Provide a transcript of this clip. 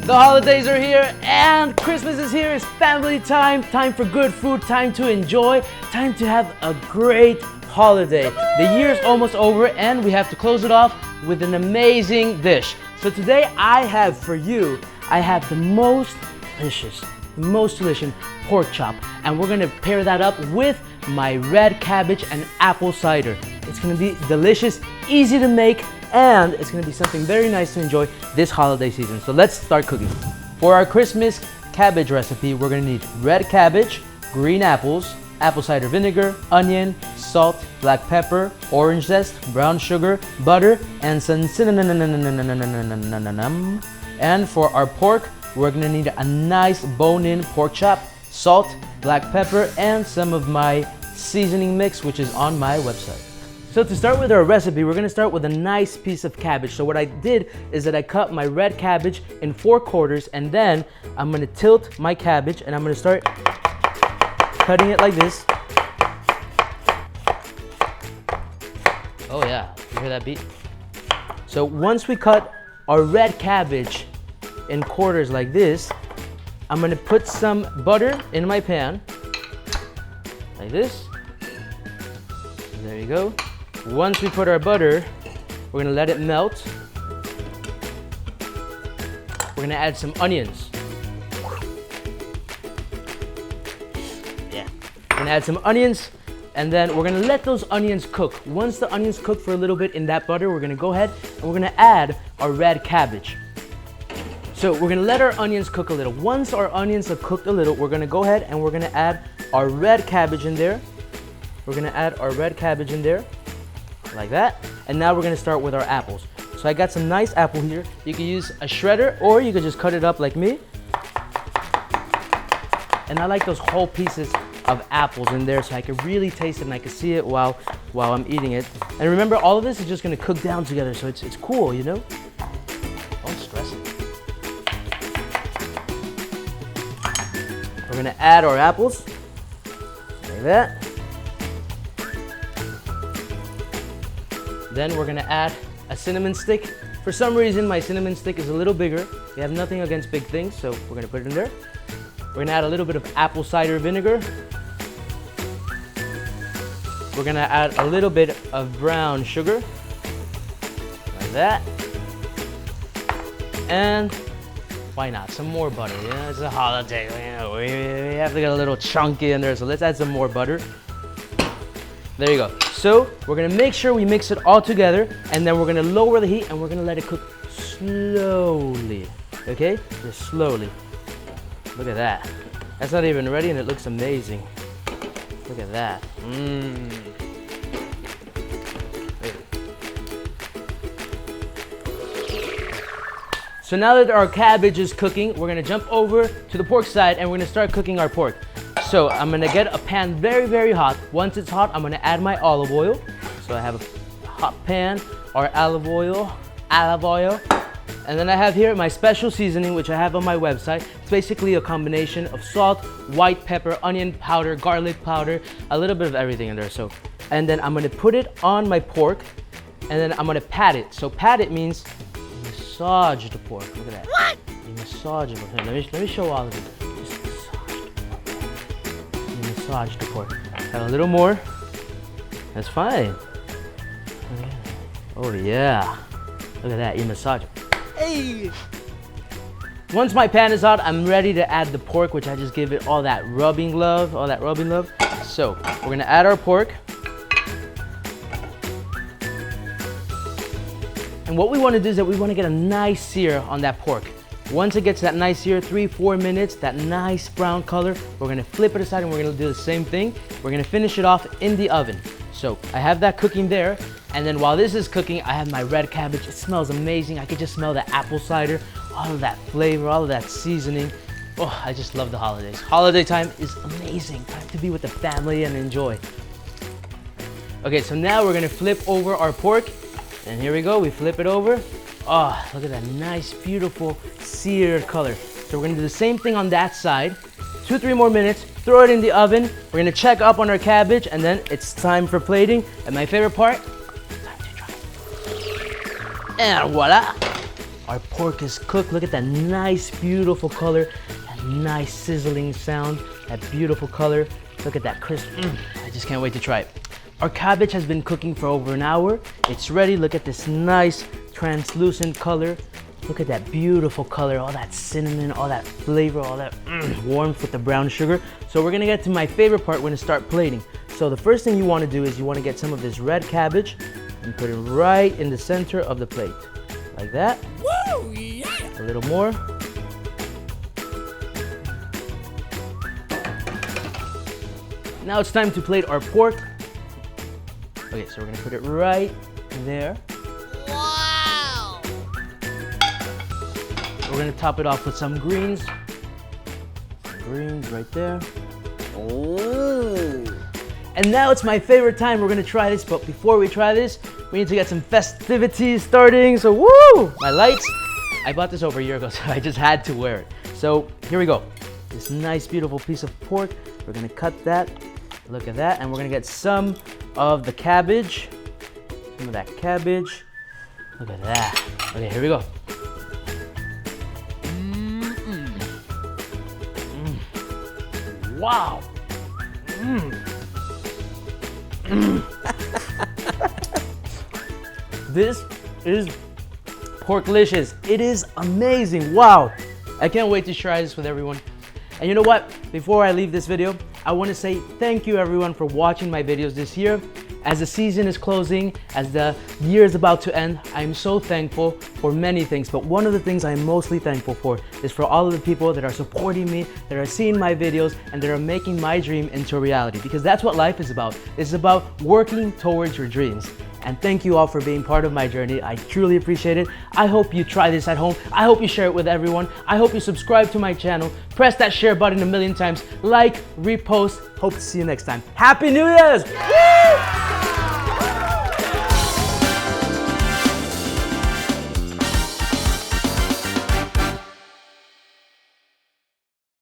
The holidays are here and Christmas is here. It's family time, time for good food, time to enjoy, time to have a great holiday. The year's almost over and we have to close it off with an amazing dish. So today I have for you, I have the most delicious pork chop, and we're gonna pair that up with my red cabbage and apple cider. It's gonna be delicious, easy to make, and it's gonna be something very nice to enjoy this holiday season. So let's start cooking. For our Christmas cabbage recipe, we're gonna need red cabbage, green apples, apple cider vinegar, onion, salt, black pepper, orange zest, brown sugar, butter, and some cinnamon. And for our pork, we're gonna need a nice bone-in pork chop, salt, black pepper, and some of my seasoning mix, which is on my website. So to start with our recipe, we're gonna start with a nice piece of cabbage. So what I did is that I cut my red cabbage in 4 quarters, and then I'm gonna tilt my cabbage and I'm gonna start cutting it like this. Oh yeah, you hear that beat? So once we cut our red cabbage in quarters like this, I'm gonna put some butter in my pan, like this. There you go. Once we put our butter, we're gonna let it melt. We're gonna add some onions. Yeah. We're gonna add some onions, and then we're gonna let those onions cook. Once the onions cook for a little bit in that butter, we're gonna go ahead and we're gonna add our red cabbage. So we're gonna let our onions cook a little. Once our onions have cooked a little, we're gonna go ahead and we're gonna add our red cabbage in there. We're gonna add our red cabbage in there, like that. And now we're gonna start with our apples. So I got some nice apple here. You can use a shredder or you could just cut it up like me. And I like those whole pieces of apples in there so I can really taste it and I can see it while I'm eating it. And remember, all of this is just gonna cook down together, so it's cool, you know? Don't stress it. We're gonna add our apples, like that. Then we're gonna add a cinnamon stick. For some reason, my cinnamon stick is a little bigger. We have nothing against big things, so we're gonna put it in there. We're gonna add a little bit of apple cider vinegar. We're gonna add a little bit of brown sugar, like that. And why not? Some more butter, you know, it's a holiday, you know, we have to get a little chunky in there, so let's add some more butter. There you go. So we're gonna make sure we mix it all together, and then we're gonna lower the heat and we're gonna let it cook slowly, okay? Just slowly. Look at that. That's not even ready and it looks amazing. Look at that. So now that our cabbage is cooking, we're gonna jump over to the pork side and we're gonna start cooking our pork. So I'm gonna get a pan very, very hot. Once it's hot, I'm gonna add my olive oil. So I have a hot pan, or olive oil. And then I have here my special seasoning, which I have on my website. It's basically a combination of salt, white pepper, onion powder, garlic powder, a little bit of everything in there. So, and then I'm gonna put it on my pork, and then I'm gonna pat it. So pat it means massage the pork. Look at that. What? You massage it. Let me show all of it. Just massage the pork. Add a little more. That's fine. Oh yeah. Look at that. You massage it. Hey. Once my pan is hot, I'm ready to add the pork, which I just give it all that rubbing love. So we're gonna add our pork. And what we want to do is that we want to get a nice sear on that pork. Once it gets that nice sear, 3-4 minutes, that nice brown color, we're going to flip it aside and we're going to do the same thing. We're going to finish it off in the oven. So I have that cooking there, and then while this is cooking, I have my red cabbage. It smells amazing. I can just smell the apple cider, all of that flavor, all of that seasoning. Oh, I just love the holidays. Holiday time is amazing. Time to be with the family and enjoy. Okay, so now we're going to flip over our pork. And here we go, we flip it over. Oh, look at that nice, beautiful seared color. So we're gonna do the same thing on that side. 2-3 more minutes, throw it in the oven. We're gonna check up on our cabbage, and then it's time for plating. And my favorite part, time to try. And voila, Our pork is cooked. Look at that nice, beautiful color, that nice sizzling sound, that beautiful color. Look at that crisp. I just can't wait to try it. Our cabbage has been cooking for over an hour. It's ready. Look at this nice translucent color. Look at that beautiful color, all that cinnamon, all that flavor, all that warmth with the brown sugar. So we're gonna get to my favorite part. We're gonna start plating. So the first thing you wanna do is you wanna get some of this red cabbage and put it right in the center of the plate. Like that. Woo, yeah. A little more. Now it's time to plate our pork. Okay, so we're gonna put it right there. Wow! We're gonna top it off with some greens. Some greens right there. Oh! And now it's my favorite time. We're gonna try this, but before we try this, we need to get some festivities starting. So woo! My lights. I bought this over a year ago, so I just had to wear it. So here we go. This nice, beautiful piece of pork. We're gonna cut that. Look at that, and we're gonna get some of the cabbage. Some of that cabbage. Look at that. Okay, here we go. Wow. This is porklicious. It is amazing. Wow. I can't wait to try this with everyone. And you know what? Before I leave this video, I want to say thank you everyone for watching my videos this year. As the season is closing, as the year is about to end, I'm so thankful for many things, but one of the things I'm mostly thankful for is for all of the people that are supporting me, that are seeing my videos, and that are making my dream into a reality, because that's what life is about. It's about working towards your dreams. And thank you all for being part of my journey. I truly appreciate it. I hope you try this at home. I hope you share it with everyone. I hope you subscribe to my channel. Press that share button a million times. Like, repost. Hope to see you next time. Happy New Year's! Woo!